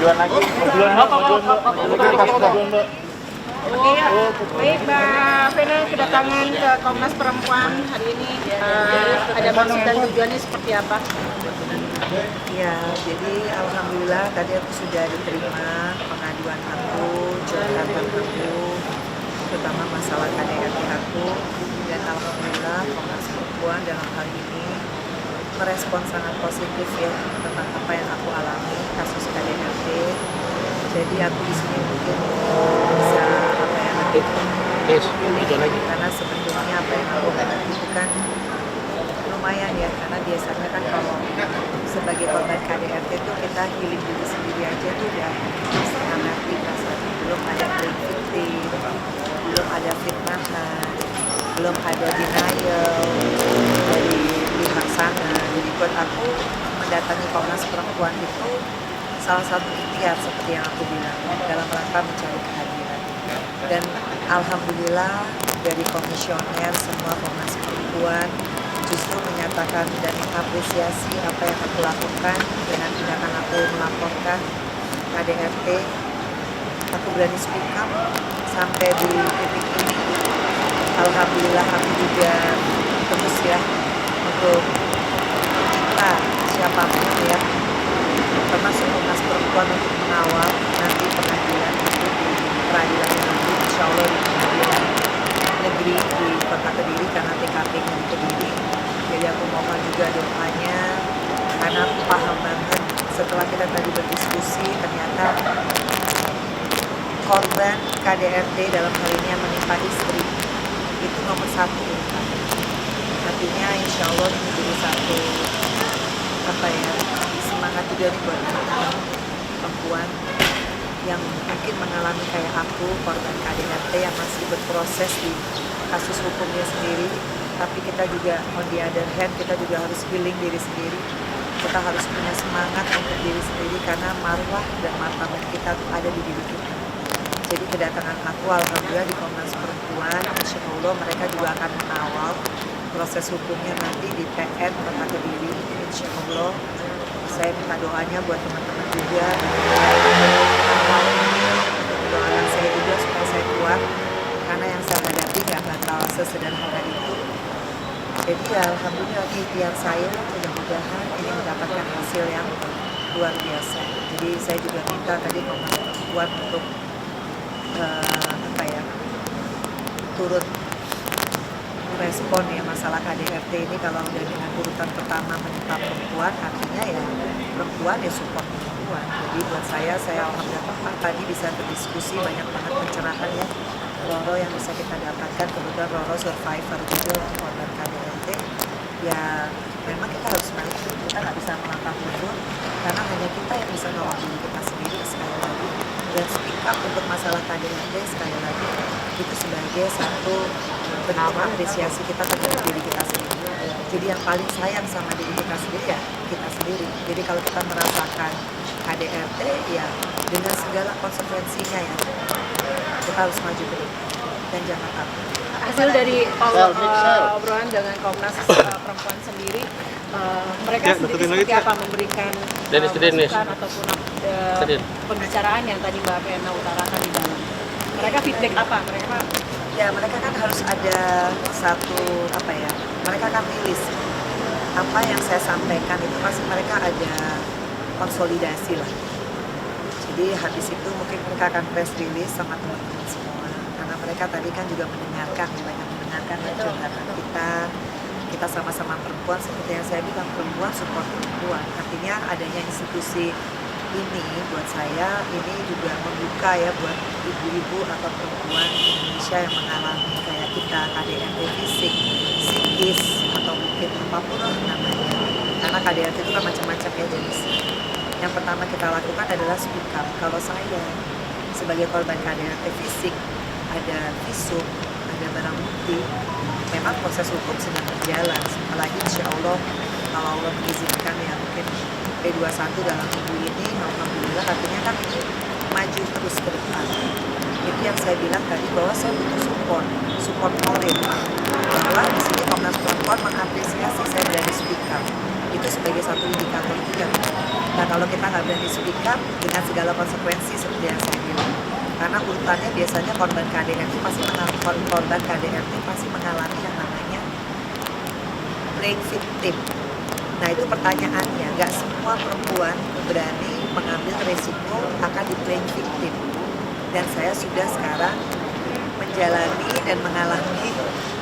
majuan lagi. Majuan Mbak. Oke ya, baik Mbak Vena, kedatangan ke Komnas Perempuan hari ini ada maksud dan tujuannya seperti apa? Ya, jadi alhamdulillah tadi aku sudah diterima pengaduan aku, curhatan aku, terutama masalah KDRT aku, dan alhamdulillah Komnas Perempuan dalam hal ini merespon sangat positif ya tentang apa yang aku alami kasus KDRT. Jadi aku di sini mungkin bisa apa ya lebih karena sebetulnya apa yang aku hadapi itu kan lumayan ya, karena biasanya kan kalau sebagai korban KDRT itu kita healing diri sendiri aja tuh udah setengah mati rasanya. Belum ada blame victim, belum ada fitnahan, belum ada denial dari pihak sana. Jadi buat aku mendatangi Komnas Perempuan itu salah satu ikhtiar seperti yang aku bilang dalam rangka mencari kehadiran. Dan alhamdulillah dari komisioner semua Komnas Perempuan justru menyatakan dan mengapresiasi apa yang aku lakukan dengan tindakan aku melaporkan KDRT. Aku berani speak up sampai di titik ini. Alhamdulillah aku juga terus ya untuk kita siapapun ya, termasuk Komnas Perempuan untuk mengawal nanti pengadilan itu di peradilan nanti insya Allah di pengadilan negeri di Kota Kediri karena TKP-nya di Kediri. Jadi aku mohon juga doanya karena aku paham banget setelah kita tadi berdiskusi ternyata korban KDRT dalam hal ini yang menimpa istri itu nomor satu. Artinya insya Allah ini menjadi satu apa ya semangat juga nih buat teman-teman perempuan yang mungkin mengalami kayak aku korban KDRT yang masih berproses di kasus hukumnya sendiri, tapi kita juga on the other hand kita juga harus healing diri sendiri. Kita harus punya semangat untuk diri sendiri karena marwah dan martabat kita tuh ada di diri kita. Jadi kedatangan aku alhamdulillah di Komnas Perempuan, insya Allah mereka juga akan mengawal proses hukumnya nanti di PN Kota Kediri. Insya Allah saya minta doanya buat teman-teman juga, doakan saya juga supaya saya kuat karena yang saya hadapi gak bakal sesederhana itu. Jadi ya alhamdulillah ikhtiar saya mudah-mudahan ini mendapatkan hasil yang luar biasa. Jadi saya juga minta tadi Komnas Perempuan untuk apa ya turut respon ya masalah KDRT ini. Kalau udah dengan urutan pertama menimpa perempuan artinya ya perempuan ya support perempuan. Jadi buat saya alhamdulillah tadi bisa berdiskusi banyak banget pencerahan ya Roro yang bisa kita dapatkan. Kemudian Roro survivor juga untuk korban KDRT. Ya memang kita harus balik, kita nggak bisa melangkah mundur karena hanya kita yang bisa nolong diri kita sendiri sekali lagi. Dan speak up untuk masalah KDRT sekali lagi itu sebagai satu bentuk apresiasi kita terhadap diri kita sendiri. Jadi yang paling sayang sama diri kita sendiri ya kita sendiri. Jadi kalau kita merasakan KDRT ya dengan segala konsekuensinya ya kita harus maju ke depan dan jangan takut. Hasil dari obrolan dengan Komnas Perempuan sendiri, mereka sendiri seperti apa memberikan masukan ataupun pembicaraan yang tadi Mbak Vena utarakan di dalam. Mereka feedback apa? Mereka kan harus ada satu apa ya, mereka kan rilis apa yang saya sampaikan itu pasti mereka ada konsolidasi lah. Jadi habis itu mungkin mereka akan press release sama teman-teman semua karena mereka tadi kan juga mendengarkan, banyak mendengarkan curhatan kita sama-sama perempuan seperti yang saya bilang perempuan support perempuan. Artinya adanya institusi ini buat saya ini juga membuka ya buat ibu-ibu atau perempuan Indonesia yang mengalami kayak kita KDRT fisik, psikis atau mungkin apapun lah namanya. Karena KDRT itu kan macam-macam ya jenisnya. Yang pertama kita lakukan adalah speak up. Kalau saya sebagai korban KDRT fisik ada visum, ada barang bukti, memang proses hukum sedang berjalan. Apalagi insya Allah kalau Allah mengizinkan ya mungkin P21 dalam minggu ini, alhamdulillah artinya kan ini maju terus ke depan. Itu yang saya bilang tadi bahwa saya butuh support moral. Bahwa di sini Komnas Perempuan mengapresiasi saya dari speak up. Itu itu sebagai satu indikator juga. Nah kalau kita nggak berani speak up dengan segala konsekuensi seperti yang saya bilang, karena urutannya biasanya korban KDRT pasti mengalami yang namanya playing victim. Nah itu pertanyaannya, nggak semua perempuan berani mengambil resiko akan di playing victim. Dan saya sudah sekarang menjalani dan mengalami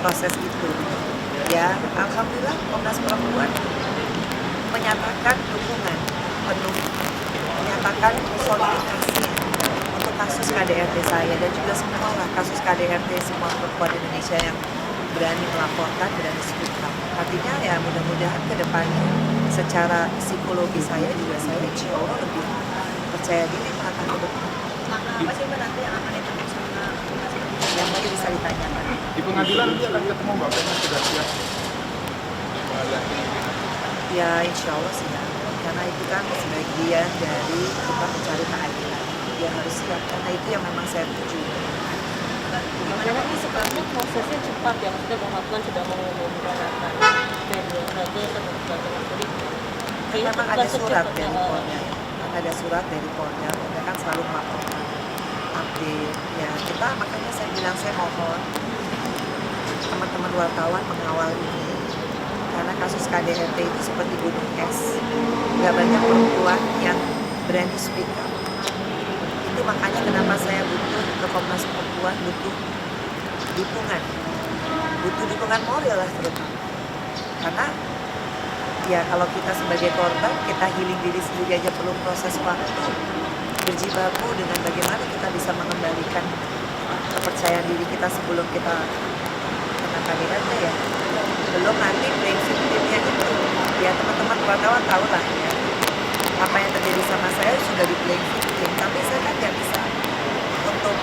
proses itu. Ya, alhamdulillah Komnas Perempuan menyatakan dukungan penuh, menyatakan solidaritasnya untuk kasus KDRT saya dan juga semua kasus KDRT semua perempuan Indonesia yang berani melaporkan, berani speak up. Artinya ya mudah-mudahan ke depannya secara psikologi saya juga saya insya Allah lebih percaya diri melangkah ke depan. Langkah apa sih Mbak nanti yang akan ditempuh sama Komnas Perempuan? Yang mungkin bisa ditanyakan. Di pengadilan nanti akan ketemu Mbak Pena sudah siap. Ya insya Allah sih ya. Karena itu kan sebagian dari kita mencari keadilan. Dia harus siap karena itu yang memang saya tuju. Gimana sih sebenarnya prosesnya cepat ya, maksudnya Bang Hotman sudah mengumumkan akan periode jadi Memang ada surat dari Polda. Ada surat dari Polda. Polda kan selalu melaporkan update. Ya kita makanya saya bilang saya mohon teman-teman wartawan mengawal ini. Karena kasus KDRT itu seperti gunung es. Gak banyak perempuan yang berani speak up. Itu makanya kenapa saya butuh ke Komnas Perempuan, butuh dukungan moral lah terutama. Karena ya kalau kita sebagai korban, kita healing diri sendiri aja perlu proses waktu, berjibaku dengan bagaimana kita bisa mengembalikan kepercayaan diri kita sebelum kita kena KDRT ya. Belum nanti playing victimnya itu, ya teman-teman wartawan tahu lah ya. Apa yang terjadi sama saya sudah di playing victim, tapi saya kan nggak bisa untuk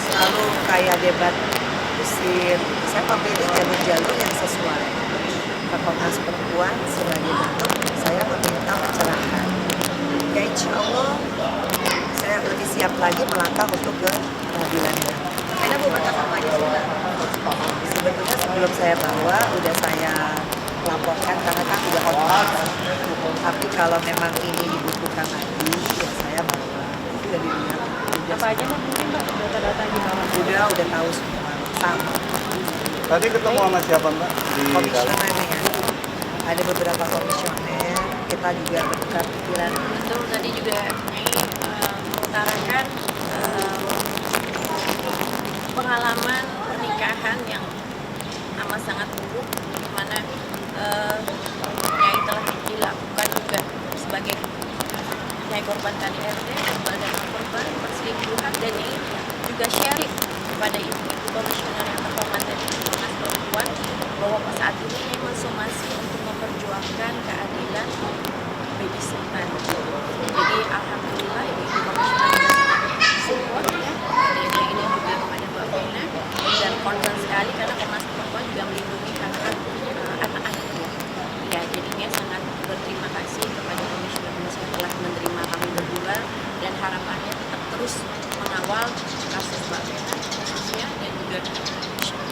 selalu kayak debat usir. Saya memilih jalur-jalur yang sesuai. Ke Komnas Perempuan sebagai bentuk saya meminta pencerahan. Ya insya Allah saya lebih siap lagi melangkah untuk ke pengadilan. Karena Bu batasan lagi Sebetulnya sebelum saya bawa udah saya laporkan karena kan udah otomatis. Tapi kalau memang ini dibutuhkan lagi, ya saya bawa. Udah dilihat. apa aja mungkin Mbak data-data di bawah? Udah tahu semua. Sama. Tadi ketemu sama siapa Mbak? Di dalam. Komisionernya. Ada beberapa komisioner. Kita juga bertukar pikiran. Betul, tadi juga Nyai mengutarakan pengalaman pernikahan yang amat sangat buruk, di mana Nyai telah dilakukan juga sebagai Nyai korban KDRT, sebagai korban perselingkuhan, dan Nyai juga sharing kepada ibu komisioner yang terhormat dari Komnas Perempuan bahwa saat ini Nyai mensomasi untuk memperjuangkan keadilan Baby Sultan. Jadi alhamdulillah ibu komisioner juga support ya dari ini juga kepada Mbak Pena, dan concern sekali karena Komnas Perempuan juga melindungi hak-hak anak-anaknya. Ya, jadinya sangat berterima kasih kepada komisioner yang telah menerima kami berdua, dan harapannya tetap terus mengawal kasus Mbak Pena khususnya, dan juga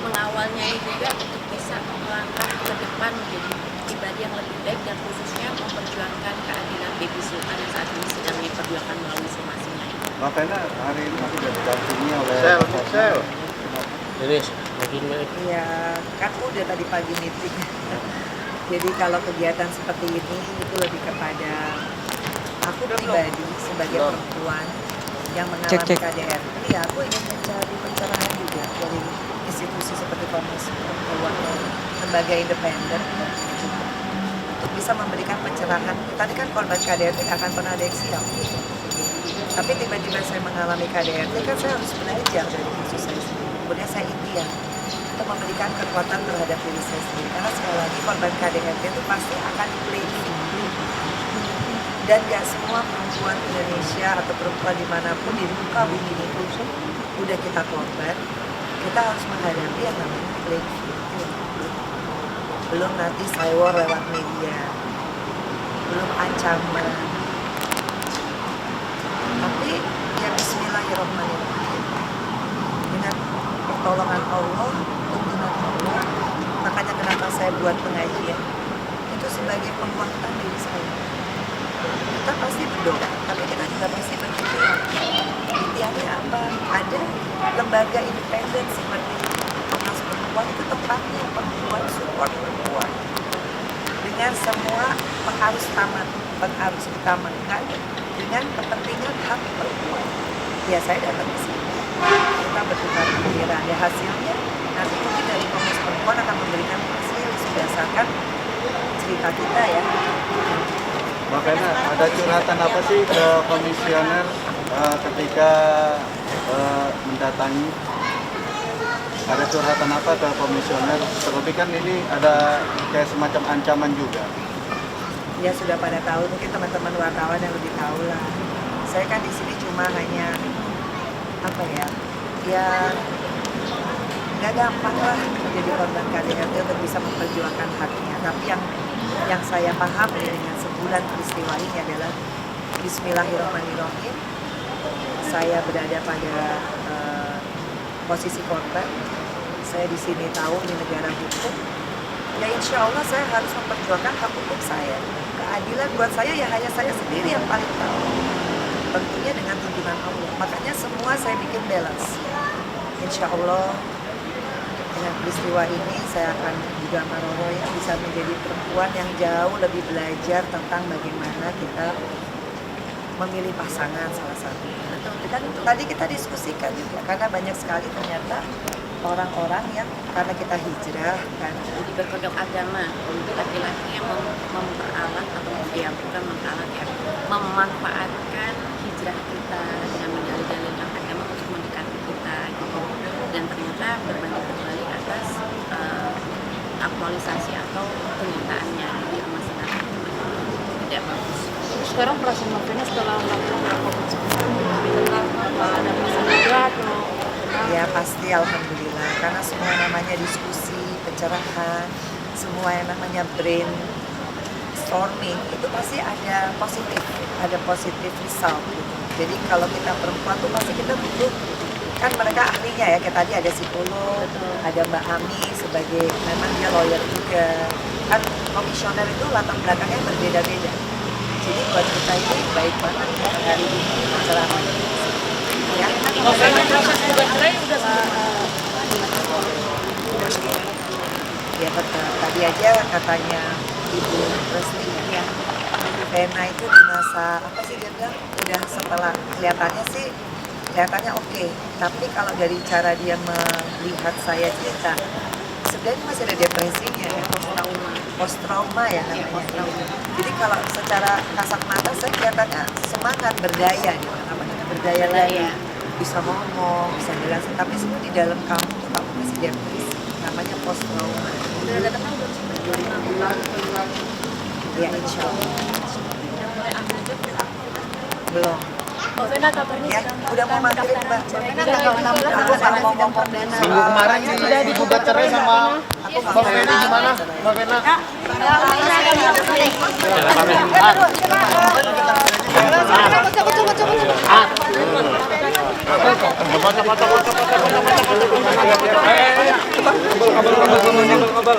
mengawalnya juga untuk bisa melangkah ke depan menjadi pribadi yang lebih baik, dan khususnya memperjuangkan keadilan Baby Sultan yang saat ini sedang diperjuangkan melalui somasinya. Mbak Pena hari ini masih sudah didampingi oleh Sel. Ini Iya, kan udah tadi pagi meeting. Jadi kalau kegiatan seperti ini itu lebih kepada aku pribadi sebagai perempuan yang mengalami KDRT. Ya, aku ingin mencari pencerahan juga dari institusi seperti Komnas Perempuan, lembaga independen untuk bisa memberikan pencerahan. Tadi kan korban KDRT nggak akan pernah ada yang siap. Tapi tiba-tiba saya mengalami KDRT kan saya harus belajar dari kasus saya sendiri. Kemudian saya ikhtiar untuk memberikan kekuatan terhadap diri saya sendiri. Karena sekali lagi korban KDRT itu pasti akan di-playing victim. Dan gak semua perempuan Indonesia atau perempuan dimanapun di muka bumi ini udah kita korban, kita harus menghadapi yang namanya playing victim. Belum nanti cyber lewat media, belum ancaman. Tapi ya bismillahirrahmanirrahim. Dengan pertolongan Allah, tuntunan Allah, makanya kenapa saya buat pengajian. Itu sebagai penguatan diri saya. Kita pasti berdoa, tapi kita juga pasti berikhtiar. Ikhtiarnya apa? Ada lembaga independen seperti Komnas Perempuan, itu tempatnya perempuan, support perempuan dengan semua pengarus utama kan, dengan kepentingan hak perempuan. Ya saya datang ke sini, kita bertukar pikiran. Ya hasilnya nanti mungkin dari Komnas Perempuan akan memberikan hasil berdasarkan cerita kita ya. Mbak Vena, ada curhatan apa sih ke komisioner ketika mendatangi? Ada curhatan apa ke komisioner? Terlebih kan ini ada kayak semacam ancaman juga. Ya sudah pada tahu, mungkin teman-teman wartawan yang lebih tahu lah. Saya kan di sini cuma hanya apa ya nggak gampang lah menjadi korban KDRT untuk bisa memperjuangkan haknya. Tapi yang saya pahami dengan sebulan peristiwa ini adalah Bismillahirrahmanirrahim. Saya berada pada posisi korban. Saya di sini tahu ini negara hukum. Ya insya Allah saya harus memperjuangkan hak hukum saya. Keadilan buat saya ya hanya saya sendiri yang paling tahu. Tentunya dengan tuntunan Allah. Makanya semua saya bikin balance. Insya Allah dengan peristiwa ini saya akan juga Maroro ya bisa menjadi perempuan yang jauh lebih belajar tentang bagaimana kita memilih pasangan salah satunya. Dan tadi kita diskusikan juga karena banyak sekali ternyata orang-orang yang karena kita hijrah kan Jadi berkedok agama untuk laki-laki yang memperalat atau bukan memperalat ya, memanfaatkan hijrah kita dengan mendalil-dalilkan agama untuk mendekati kita gitu. Dan ternyata berbanding terbalik atas aktualisasi atau kenyataannya di masyarakat tidak bagus. Sekarang perasaan Mbak Vena setelah melakukan rapor ada masalah juga atau ya pasti alhamdulillah karena semua namanya diskusi, pencerahan, semua yang namanya brainstorming itu pasti ada positif result gitu. Jadi kalau kita perempuan tuh pasti kita butuh kan mereka ahlinya ya, kayak tadi ada psikolog, ada Mbak Ami sebagai memang dia lawyer juga kan, komisioner itu latar belakangnya berbeda-beda. Jadi buat kita ini baik banget hari ini pencerahan ya. Ya betul. Tadi aja katanya Ibu Resti ya, Vena itu di masa apa sih dia bilang udah setelah kelihatannya oke. Tapi kalau dari cara dia melihat saya cerita, sebenarnya masih ada depresinya ya, post trauma ya namanya. Jadi kalau secara kasat mata saya kelihatannya semangat, berdaya gitu, namanya berdaya lagi, bisa ngomong, bisa jelasin. Tapi sebenarnya di dalam kamu tuh kamu masih depresi, namanya post trauma. Udah datang belum sih? Ya insya Allah. Belum. Mbak Vena kabarnya Ya, udah mau maghrib Mbak. Vena tanggal 16 Aku kalau mau ngomong perdana. Minggu kemarin sudah digugat cerai sama Mbak Vena, gimana? Mbak Vena? Kabel.